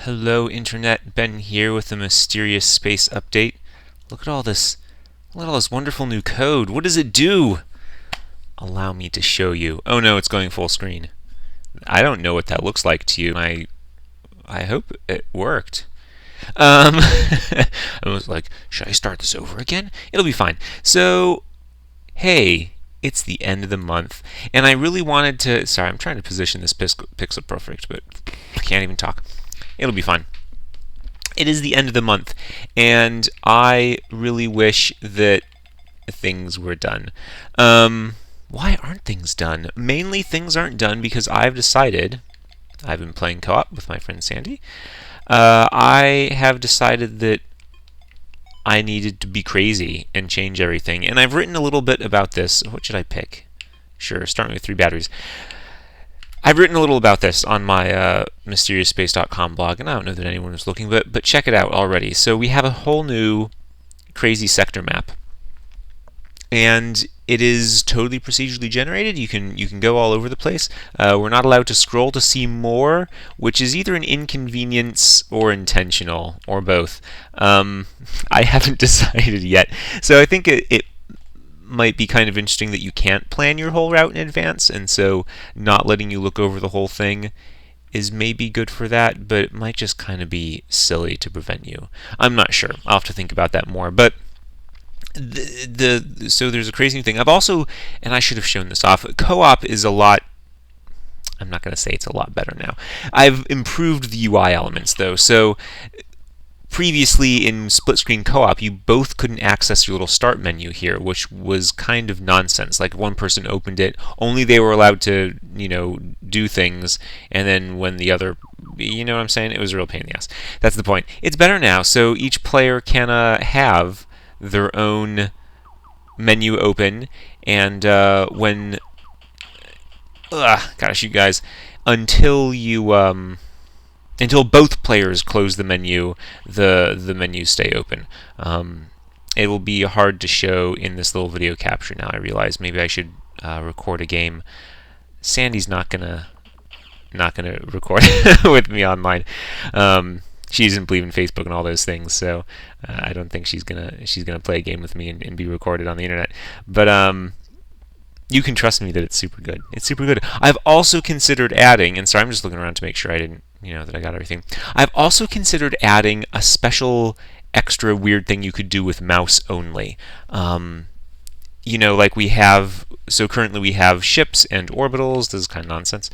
Hello Internet, Ben here with a mysterious space update. Look at all this wonderful new code. What does it do? Allow me to show you. Oh no, it's going full screen. I don't know what that looks like to you. I hope it worked. I was like, should I start this over again? It'll be fine. So, hey, it's the end of the month, and I really wanted to. Sorry, I'm trying to position this pixel perfect, but I can't even talk. It'll be fine. It is the end of the month, and I really wish that things were done. Why aren't things done? Mainly, things aren't done because I've decided. I've been playing co-op with my friend Sandy. I have decided that I needed to be crazy and change everything, and I've written a little bit about this. What should I pick? Sure, starting with 3 batteries. I've written a little about this on my mysterioussspace.com blog, and I don't know that anyone was looking, but check it out already. So we have a whole new crazy sector map, and it is totally procedurally generated. You can go all over the place. We're not allowed to scroll to see more, which is either an inconvenience or intentional, or both. I haven't decided yet. So I think it might be kind of interesting that you can't plan your whole route in advance, and so not letting you look over the whole thing is maybe good for that, but it might just kind of be silly to prevent you. I'm not sure. I'll have to think about that more. But so there's a crazy new thing. I've also, and I should have shown this off, co-op is a lot. I'm not going to say it's a lot better now. I've improved the UI elements though. So previously in split screen co-op, you both couldn't access your little start menu here, which was kind of nonsense. Like one person opened it, only they were allowed to, do things, and then when the other, you know what I'm saying? It was a real pain in the ass. That's the point. It's better now, so each player can have their own menu open, and gosh, you guys, until both players close the menu, the menus stay open. It will be hard to show in this little video capture now. I realize maybe I should record a game. Sandy's not gonna record with me online. She doesn't believe in Facebook and all those things, so I don't think she's gonna play a game with me and be recorded on the internet. But you can trust me that it's super good. It's super good. I've also considered adding, and sorry, I'm just looking around to make sure I didn't, that I got everything. I've also considered adding a special extra weird thing you could do with mouse only. Like we have, so currently we have ships and orbitals. This is kind of nonsense.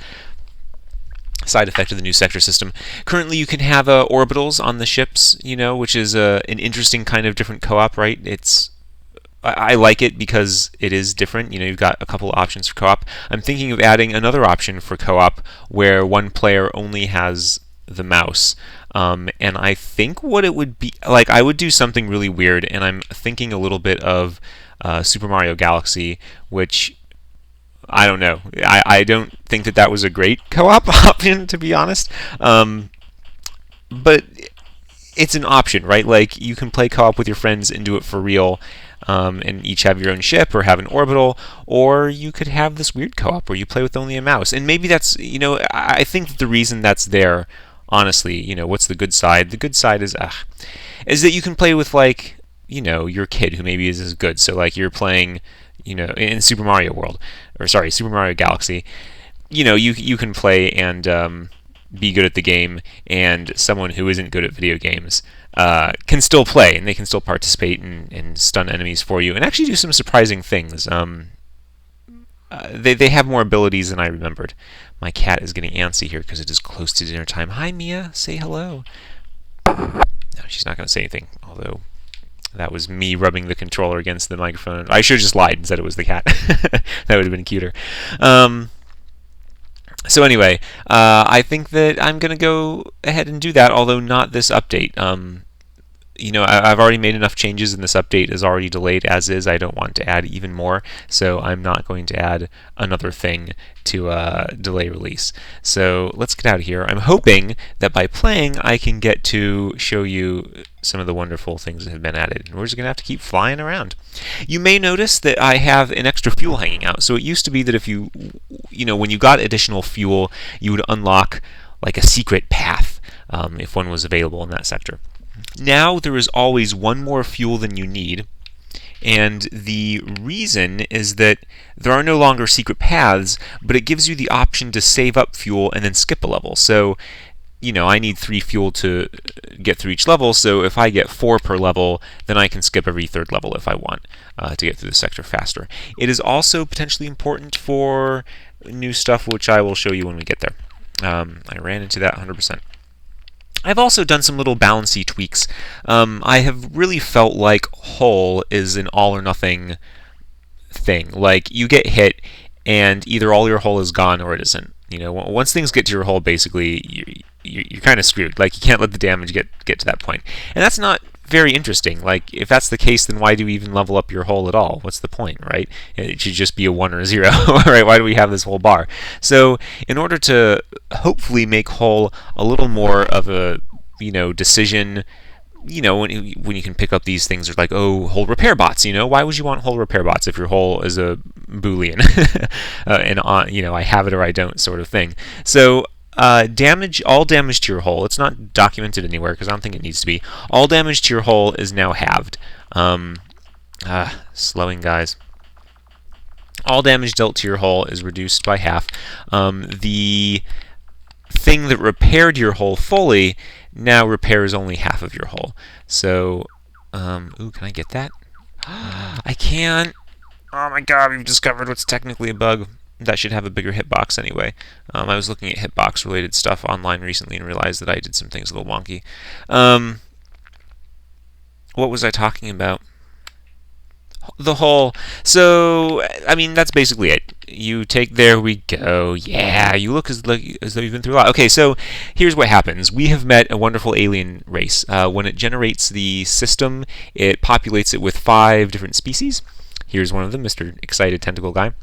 Side effect of the new sector system. Currently you can have orbitals on the ships, which is an interesting kind of different co-op, right? I like it because it is different. You've got a couple of options for co-op. I'm thinking of adding another option for co-op where one player only has the mouse. And I think what it would be, like I would do something really weird, and I'm thinking a little bit of Super Mario Galaxy, which I don't know. I don't think that was a great co-op option, to be honest. But it's an option, right? Like you can play co-op with your friends and do it for real, and each have your own ship or have an orbital, or you could have this weird co-op where you play with only a mouse. And maybe that's, I think that the reason that's there, honestly, what's the good side? The good side is that you can play with like, your kid who maybe is as good. So like you're playing, in Super Mario World, or sorry, Super Mario Galaxy, you can play and be good at the game, and someone who isn't good at video games can still play, and they can still participate and stun enemies for you, and actually do some surprising things. They have more abilities than I remembered. My cat is getting antsy here because it is close to dinner time. Hi, Mia. Say hello. No, she's not going to say anything, although that was me rubbing the controller against the microphone. I should have just lied and said it was the cat. That would have been cuter. So anyway, I think that I'm going to go ahead and do that, although not this update. I've already made enough changes, and this update is already delayed as is. I don't want to add even more, so I'm not going to add another thing to delay release. So let's get out of here. I'm hoping that by playing, I can get to show you some of the wonderful things that have been added. We're just going to have to keep flying around. You may notice that I have an extra fuel hanging out. So it used to be that if when you got additional fuel, you would unlock like a secret path if one was available in that sector. Now there is always one more fuel than you need, and the reason is that there are no longer secret paths, but it gives you the option to save up fuel and then skip a level. So, I need 3 fuel to get through each level, so if I get 4 per level, then I can skip every 3rd level if I want to get through the sector faster. It is also potentially important for new stuff, which I will show you when we get there. I ran into that 100%. I've also done some little balancy tweaks. I have really felt like hull is an all or nothing thing. Like, you get hit, and either all your hull is gone or it isn't. Once things get to your hull, basically, you're kind of screwed. Like, you can't let the damage get to that point. And that's not very interesting. Like, if that's the case, then why do we even level up your hull at all? What's the point, right? It should just be a 1 or a 0, right? Why do we have this whole bar? So, in order to hopefully make hull a little more of a, decision, when you can pick up these things, like, oh, hull repair bots, why would you want hull repair bots if your hull is a Boolean? And, I have it or I don't sort of thing. So, all damage to your hull, it's not documented anywhere because I don't think it needs to be. All damage to your hull is now halved. Slowing, guys. All damage dealt to your hull is reduced by half. The thing that repaired your hull fully now repairs only half of your hull. So, can I get that? I can't. Oh my god, we've discovered what's technically a bug. That should have a bigger hitbox anyway. I was looking at hitbox related stuff online recently and realized that I did some things a little wonky. What was I talking about? The hull. So, that's basically it. You take, there we go. Yeah, you look as though you've been through a lot. Okay, so here's what happens. We have met a wonderful alien race. When it generates the system, it populates it with 5 different species. Here's one of them, Mr. Excited Tentacle Guy.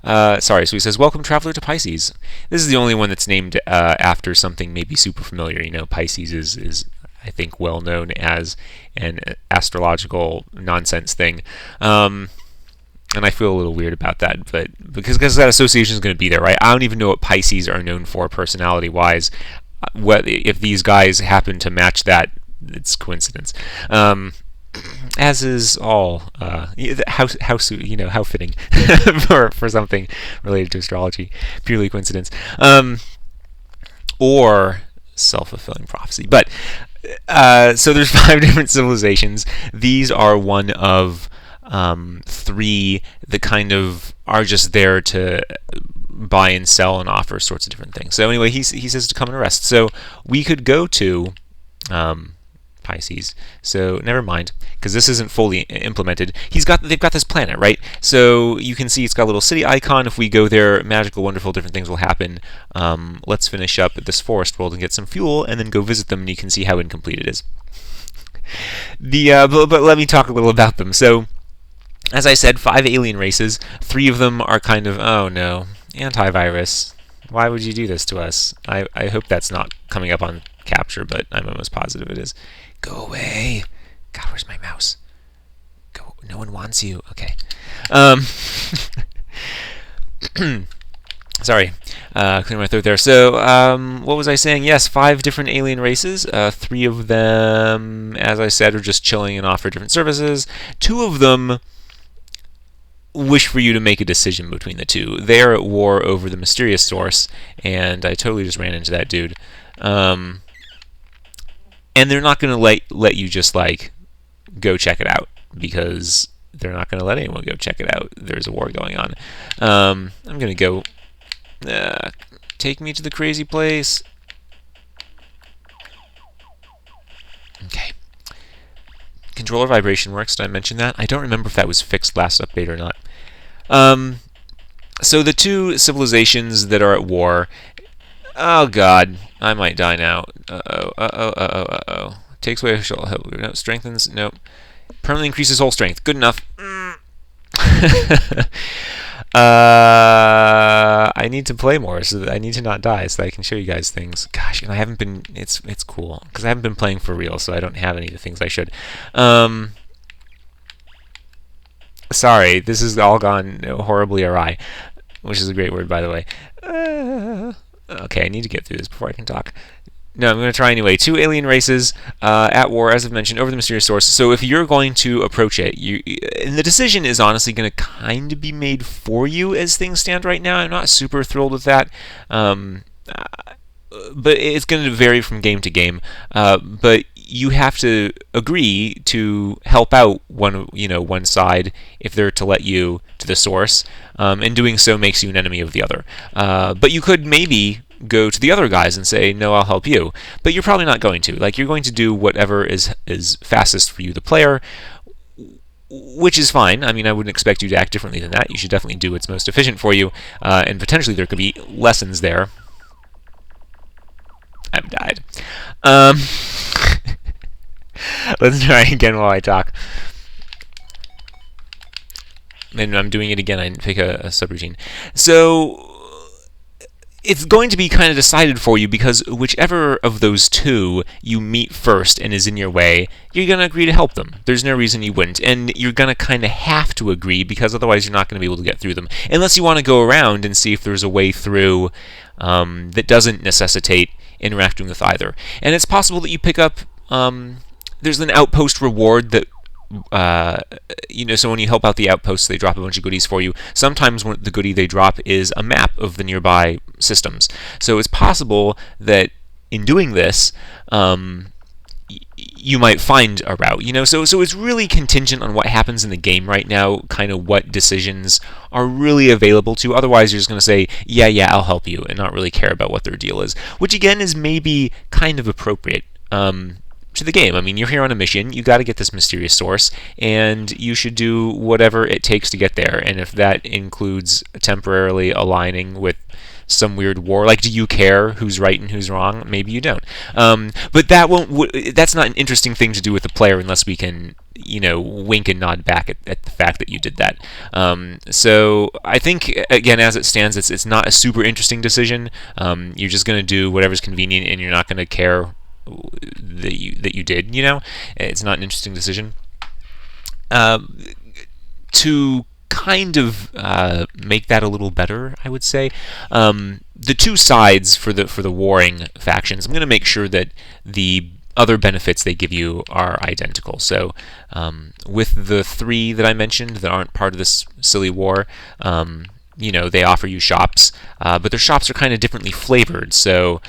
So he says, welcome traveler to Pisces. This is the only one that's named after something maybe super familiar. Pisces is I think well known as an astrological nonsense thing. And I feel a little weird about that, but because that association is going to be there, right? I don't even know what Pisces are known for personality-wise. If these guys happen to match that, it's coincidence. As is all how fitting for something related to astrology, purely coincidence, or self-fulfilling prophecy. But so there's 5 different civilizations. These are one of 3 that kind of are just there to buy and sell and offer sorts of different things. So anyway, he says to come and rest. So we could go to Pisces. So never mind, because this isn't fully implemented. They've got this planet, right? So you can see it's got a little city icon. If we go there, magical, wonderful, different things will happen. Let's finish up at this forest world and get some fuel, and then go visit them, and you can see how incomplete it is. But let me talk a little about them. So, as I said, 5 alien races. 3 of them are kind of, oh no, antivirus. Why would you do this to us? I hope that's not coming up on capture, but I'm almost positive it is. Go away. God, where's my mouse? Go. No one wants you. Okay. Sorry. Clear my throat there. So, what was I saying? Yes, 5 different alien races. 3 of them, as I said, are just chilling and offer different services. 2 of them wish for you to make a decision between the 2. They are at war over the mysterious source, and I totally just ran into that dude. And they're not going to let you just, go check it out, because they're not going to let anyone go check it out. There's a war going on. I'm going to go... take me to the crazy place. Okay. Controller vibration works. Did I mention that? I don't remember if that was fixed last update or not. So the 2 civilizations that are at war... Oh god, I might die now. Uh-oh. Takes away no, strengthens, nope. Permanently increases whole strength. Good enough. I need to play more, so that I need to not die, so that I can show you guys things. Gosh, and I haven't been... It's cool, because I haven't been playing for real, so I don't have any of the things I should. Sorry, this has all gone horribly awry, which is a great word, by the way. Okay, I need to get through this before I can talk. No, I'm going to try anyway. Two alien races at war, as I've mentioned, over the mysterious source. So if you're going to approach it, and the decision is honestly going to kind of be made for you as things stand right now. I'm not super thrilled with that. But it's going to vary from game to game. But you have to agree to help out one side if they're to let you to the source, and doing so makes you an enemy of the other. But you could maybe go to the other guys and say, no, I'll help you. But you're probably not going to. Like, you're going to do whatever is fastest for you, the player, which is fine. I mean, I wouldn't expect you to act differently than that. You should definitely do what's most efficient for you, and potentially there could be lessons there. I've died. Let's try again while I talk. And I'm doing it again. I didn't pick a subroutine. So it's going to be kind of decided for you, because whichever of those two you meet first and is in your way, you're going to agree to help them. There's no reason you wouldn't. And you're going to kind of have to agree, because otherwise you're not going to be able to get through them. Unless you want to go around and see if there's a way through that doesn't necessitate interacting with either. And it's possible that you pick up, there's an outpost reward that, so when you help out the outposts, they drop a bunch of goodies for you. Sometimes the goodie they drop is a map of the nearby systems. So it's possible that in doing this, you might find a route. So it's really contingent on what happens in the game right now, kind of what decisions are really available to. Otherwise, you're just going to say, yeah, I'll help you, and not really care about what their deal is. Which, again, is maybe kind of appropriate to the game. I mean, you're here on a mission, you got to get this mysterious source, and you should do whatever it takes to get there. And if that includes temporarily aligning with some weird war, like, do you care who's right and who's wrong? Maybe you don't. But that's not an interesting thing to do with the player unless we can, wink and nod back at the fact that you did that. So I think, again, as it stands, it's not a super interesting decision. You're just going to do whatever's convenient, and you're not going to care that you did. It's not an interesting decision. To kind of make that a little better, I would say, the two sides for the warring factions, I'm going to make sure that the other benefits they give you are identical. So with the three that I mentioned that aren't part of this silly war, they offer you shops, but their shops are kind of differently flavored. So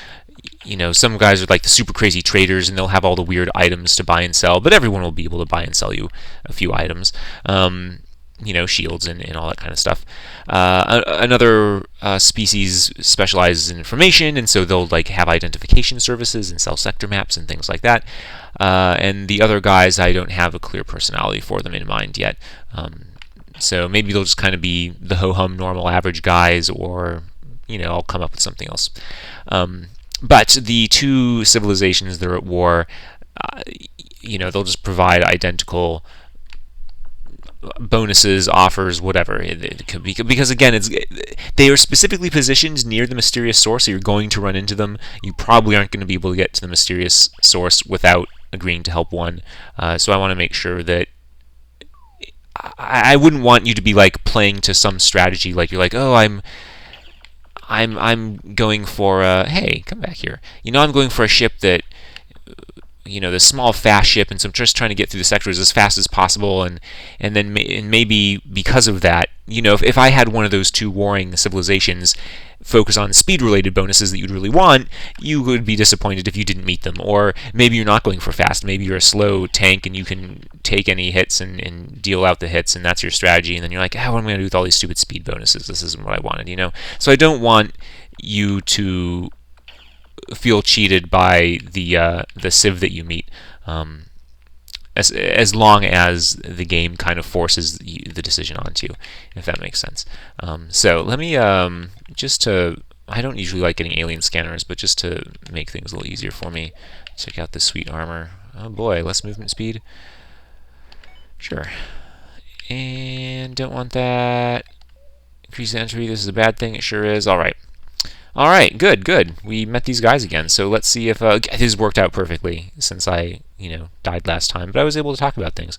some guys are like the super crazy traders, and they'll have all the weird items to buy and sell, but everyone will be able to buy and sell you a few items. Shields and all that kind of stuff. Another species specializes in information, and so they'll have identification services and sell sector maps and things like that. And the other guys, I don't have a clear personality for them in mind yet. So maybe they'll just kind of be the ho-hum normal average guys, or I'll come up with something else. But the two civilizations that are at war, they'll just provide identical bonuses, offers, whatever it could be, because again, they are specifically positioned near the mysterious source, so you're going to run into them. You probably aren't going to be able to get to the mysterious source without agreeing to help one. So I want to make sure that I wouldn't want you to be playing to some strategy, like you're like, oh, I'm going for hey, come back here. I'm going for a ship that, this small fast ship, and so I'm just trying to get through the sectors as fast as possible, and then maybe because of that, if I had one of those two warring civilizations focus on speed-related bonuses that you'd really want, you would be disappointed if you didn't meet them. Or maybe you're not going for fast, maybe you're a slow tank and you can take any hits and deal out the hits, and that's your strategy, and then you're like, what am I going to do with all these stupid speed bonuses? This isn't what I wanted, So I don't want you to feel cheated by the civ that you meet, as long as the game kind of forces the decision onto you, if that makes sense. So let me I don't usually like getting alien scanners, but just to make things a little easier for me, check out this sweet armor. Oh boy, less movement speed. Sure. And don't want that. Increase entry. This is a bad thing. It sure is. All right. All right, good. We met these guys again, so let's see if this worked out perfectly since I, died last time, but I was able to talk about things.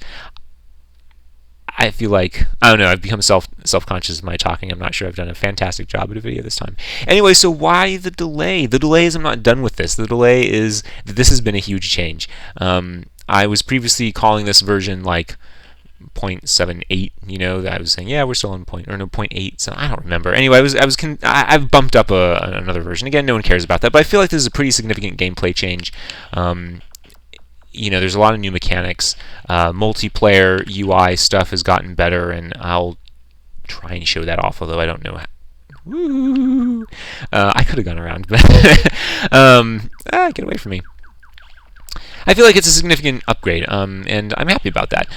I feel like, I don't know, I've become self-conscious of my talking. I'm not sure I've done a fantastic job at a video this time. Anyway, so why the delay? The delay is I'm not done with this. The delay is that this has been a huge change. I was previously calling this version like 0.78, that I was saying, yeah, we're still on point, or no, 0.8, so I don't remember. Anyway, I've bumped up another version. Again, no one cares about that, but I feel like this is a pretty significant gameplay change. There's a lot of new mechanics. Multiplayer UI stuff has gotten better, and I'll try and show that off, although I don't know how. Woo! I could have gone around, but get away from me. I feel like it's a significant upgrade, and I'm happy about that.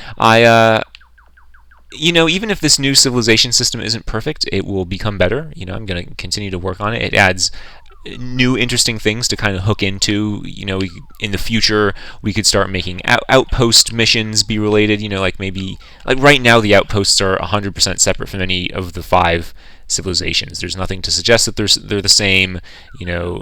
Even if this new civilization system isn't perfect, it will become better. I'm going to continue to work on it. It adds new interesting things to kind of hook into. In the future we could start making outpost missions be related. Like right now the outposts are 100% separate from any of the 5 civilizations. There's nothing to suggest that they're the same. No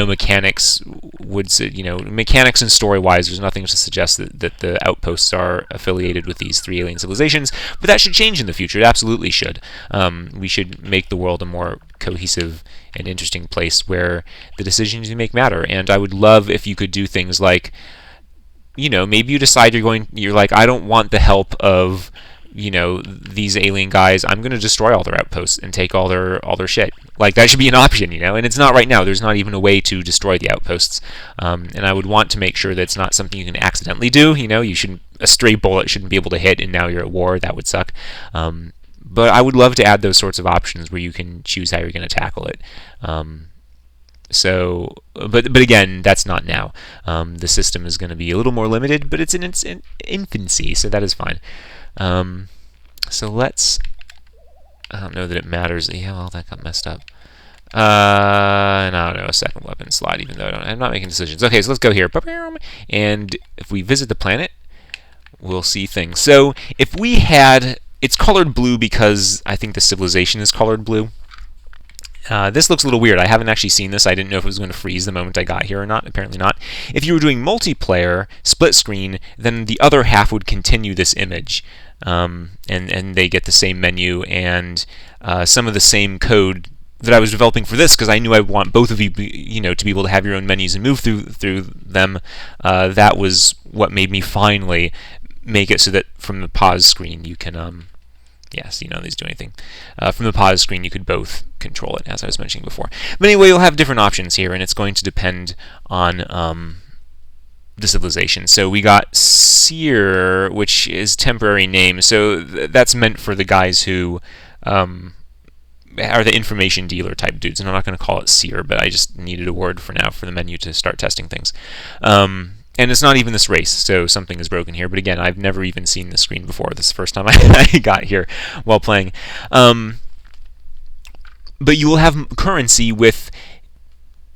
mechanics would say, mechanics and story-wise, there's nothing to suggest that the outposts are affiliated with these 3 alien civilizations, but that should change in the future. It absolutely should. We should make the world a more cohesive and interesting place where the decisions you make matter, and I would love if you could do things like, maybe you decide you're like, I don't want the help of these alien guys. I'm going to destroy all their outposts and take all their shit. Like, that should be an option, and it's not right now. There's not even a way to destroy the outposts, and I would want to make sure that it's not something you can accidentally do. You shouldn't, a stray bullet shouldn't be able to hit and now you're at war. That would suck. But I would love to add those sorts of options where you can choose how you're going to tackle it. But again, that's not now. The system is going to be a little more limited, but it's in its infancy, so that is fine. So let's, I don't know that it matters. Yeah, well, that got messed up. And I don't know, a second weapon slot, even though I'm not making decisions. Okay, so let's go here. And if we visit the planet, we'll see things. So if we had, it's colored blue because I think the civilization is colored blue. This looks a little weird. I haven't actually seen this. I didn't know if it was going to freeze the moment I got here or not. Apparently not. If you were doing multiplayer, split screen, then the other half would continue this image. And they get the same menu and some of the same code that I was developing for this, because I knew I want both of you, to be able to have your own menus and move through them. That was what made me finally make it so that from the pause screen you can yes, these do anything. From the pause screen, you could both control it, as I was mentioning before. But anyway, you'll have different options here, and it's going to depend on the civilization. So we got Seer, which is temporary name. So that's meant for the guys who are the information dealer type dudes. And I'm not going to call it Seer, but I just needed a word for now for the menu to start testing things. And it's not even this race, so something is broken here. But again, I've never even seen this screen before. This is the first time I got here while playing. But you will have currency with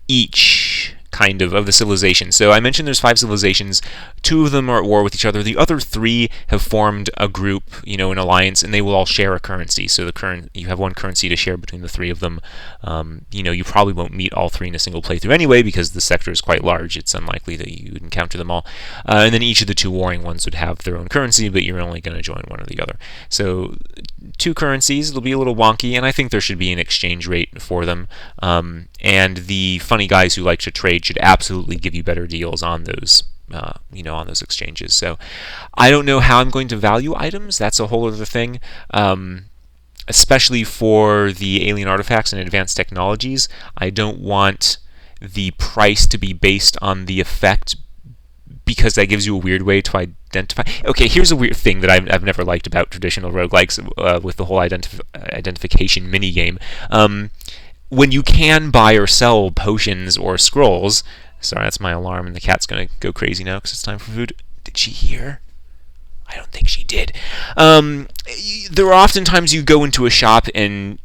each kind of the civilization. So I mentioned there's 5 civilizations. 2 of them are at war with each other. The other 3 have formed a group, an alliance, and they will all share a currency. So you have one currency to share between the 3 of them. You probably won't meet all 3 in a single playthrough anyway, because the sector is quite large. It's unlikely that you would encounter them all. And then each of the 2 warring ones would have their own currency, but you're only going to join one or the other. So 2 currencies, it'll be a little wonky, and I think there should be an exchange rate for them. And the funny guys who like to trade should absolutely give you better deals on those on those exchanges. So I don't know how I'm going to value items. That's a whole other thing. Especially for the alien artifacts and advanced technologies, I don't want the price to be based on the effect, because that gives you a weird way to identify. Okay, here's a weird thing that I've never liked about traditional roguelikes with the whole identification minigame. When you can buy or sell potions or scrolls, sorry, that's my alarm, and the cat's going to go crazy now because it's time for food. Did she hear? I don't think she did. There are often times you go into a shop and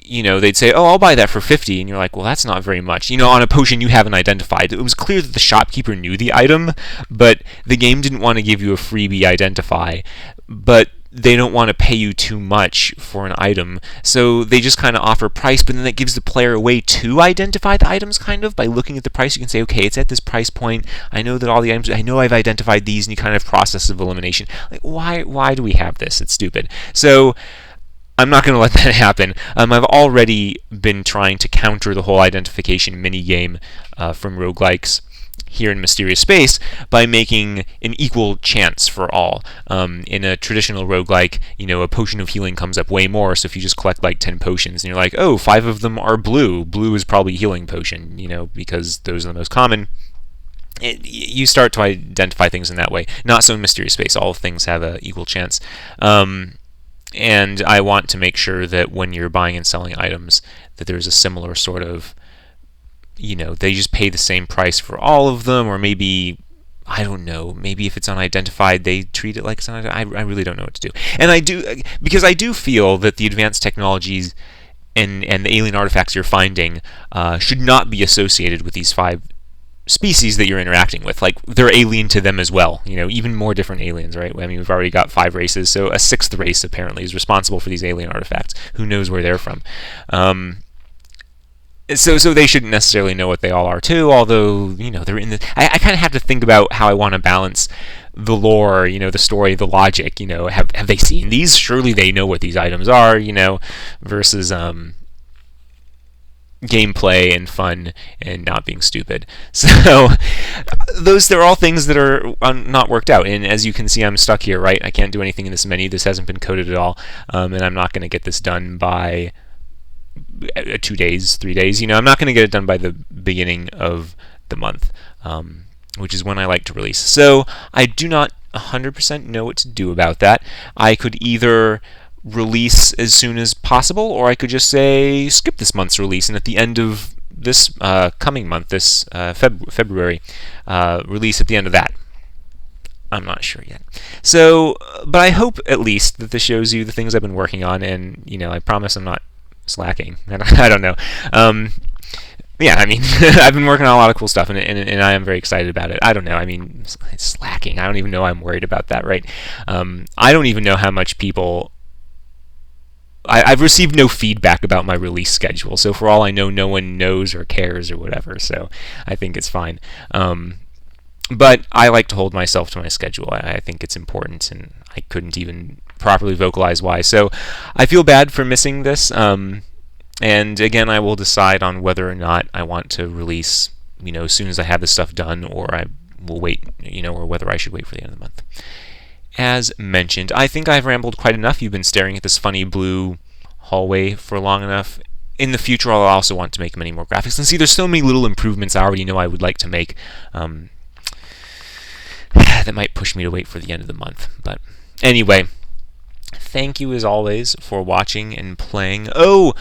they'd say, oh, I'll buy that for 50, and you're like, well, that's not very much. On a potion you haven't identified. It was clear that the shopkeeper knew the item, but the game didn't want to give you a freebie identify. But they don't want to pay you too much for an item, so they just kind of offer price, but then that gives the player a way to identify the items, kind of by looking at the price. You can say, okay, it's at this price point, I know that all the items, I know I've identified these, and you kind of process of elimination. Like, why do we have this? It's stupid. So I'm not going to let that happen. I've already been trying to counter the whole identification minigame from roguelikes here in Mysterious Space by making an equal chance for all. In a traditional roguelike, a potion of healing comes up way more, so if you just collect like 10 potions and you're like, oh, 5 of them are blue, blue is probably healing potion, because those are the most common. You start to identify things in that way. Not so in Mysterious Space. All things have an equal chance. And I want to make sure that when you're buying and selling items, that there's a similar sort of, they just pay the same price for all of them, or maybe, I don't know, maybe if it's unidentified, they treat it like it's unidentified. I really don't know what to do. And because I do feel that the advanced technologies and the alien artifacts you're finding should not be associated with these 5 species that you're interacting with. Like, they're alien to them as well, even more different aliens, right? I mean, we've already got 5 races, so a 6th race apparently is responsible for these alien artifacts. Who knows where they're from? So they shouldn't necessarily know what they all are too, although, they're in the... I kind of have to think about how I want to balance the lore, the story, the logic, have they seen these? Surely they know what these items are, versus gameplay and fun and not being stupid. So they're all things that are not worked out, and as you can see, I'm stuck here, right? I can't do anything in this menu. This hasn't been coded at all, and I'm not going to get this done by 2 days, 3 days. I'm not going to get it done by the beginning of the month, which is when I like to release. So I do not 100% know what to do about that. I could either release as soon as possible, or I could just say skip this month's release, and at the end of this coming month, this February, release at the end of that. I'm not sure yet. So, but I hope at least that this shows you the things I've been working on, and I promise I'm not slacking. I don't know. Yeah, I mean, I've been working on a lot of cool stuff, and I am very excited about it. I don't know. I mean, it's slacking. I don't even know I'm worried about that, right? I don't even know how much people... I've received no feedback about my release schedule, so for all I know, no one knows or cares or whatever, so I think it's fine. But I like to hold myself to my schedule. I think it's important, and I couldn't even properly vocalize why. So I feel bad for missing this, and again, I will decide on whether or not I want to release, as soon as I have this stuff done, or I will wait, or whether I should wait for the end of the month. As mentioned, I think I've rambled quite enough. You've been staring at this funny blue hallway for long enough. In the future, I'll also want to make many more graphics. And see, there's so many little improvements I already know I would like to make that might push me to wait for the end of the month. But anyway, thank you as always for watching and playing. Oh,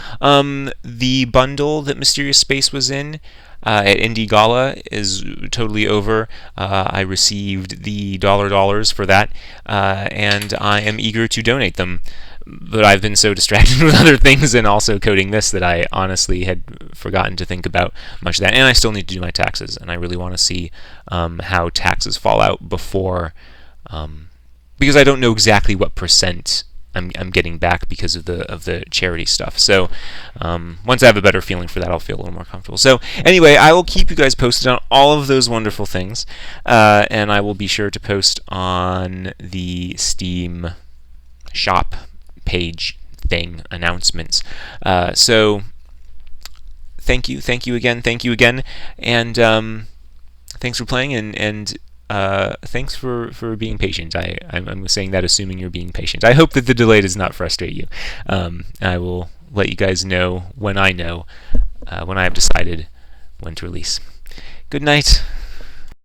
the bundle that Mysterious Space was in at Indie Gala is totally over. I received the dollars for that, and I am eager to donate them. But I've been so distracted with other things and also coding this that I honestly had forgotten to think about much of that. And I still need to do my taxes, and I really want to see how taxes fall out before, because I don't know exactly what percent I'm getting back because of the charity stuff. So once I have a better feeling for that, I'll feel a little more comfortable. So anyway, I will keep you guys posted on all of those wonderful things, and I will be sure to post on the Steam shop page thing announcements. So thank you again, and thanks for playing, and thanks for being patient. I'm saying that assuming you're being patient. I hope that the delay does not frustrate you. I will let you guys know when I have decided when to release. Good night.